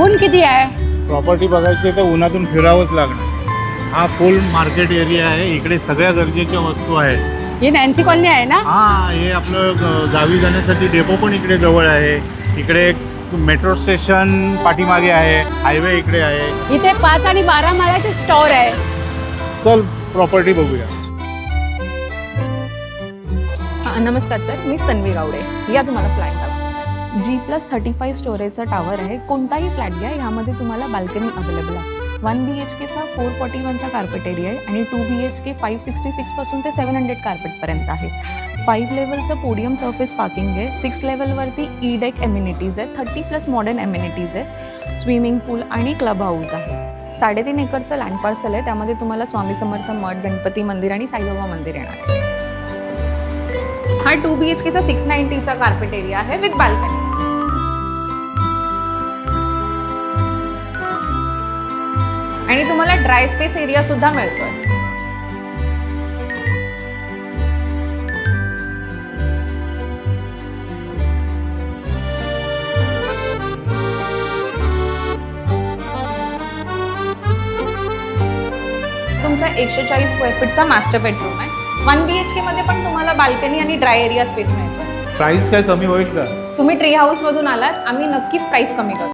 ऊन किती आहे? प्रॉपर्टी बघायची आहे तर उन्हातून फिरावंच लागणार. हा फुल मार्केट एरिया आहे, इकडे सगळ्या गरजेच्या वस्तू आहेत. ही नॅन्सी कॉलनी आहे ना? हा, हे आपलं गावी जाण्यासाठी डेपो पण इकडे जवळ आहे. इकडे एक मेट्रो स्टेशन पाठीमागे आहे, हायवे इकडे आहे. इथे 5 आणि 12 माळ्याचे स्टोर आहे. चल प्रॉपर्टी बघूया. नमस्कार सर, मी सन्वी गावडे. या तुम्हाला फ्लॅट दाखव. G+35 स्टोरेजचा टावर आहे. कोणताही फ्लॅट घ्या, यामध्ये तुम्हाला बाल्कनी अवेलेबल आहे. 1 BHKचा 441चा कार्पेट एरिया आहे आणि 2 BHK 566 पासून ते 700 कार्पेटपर्यंत आहे. 5 लेवलचं पोडियम सर्फेस पार्किंग आहे. 6 लेवलवरती ई-डेक एम्युनिटीज आहेत. 30+ मॉडर्न एम्युनिटीज आहेत. स्विमिंग पूल आणि क्लब हाऊस आहे. 3.5 एकरचं लँड पार्सल आहे. त्यामध्ये तुम्हाला स्वामी समर्थ मठ, गणपती मंदिर आणि साईबाबा मंदिर येणार आहे. हा 2 BHKचा 690चा कार्पेट एरिया आहे विथ बाल्कनी. आणि तुम्हाला ड्राय स्पेस एरिया सुद्धा मिळतोय. तुमचा 140 स्क्वेअर फीटचा मास्टर बेडरूम आहे. 1 BHK मध्ये पण तुम्हाला बाल्कनी आणि ड्राय एरिया स्पेस मिळतो. प्राइस काय कमी होईल का? तुम्ही ट्री हाऊस मधून आलात, आम्ही नक्कीच प्राइस कमी करतो.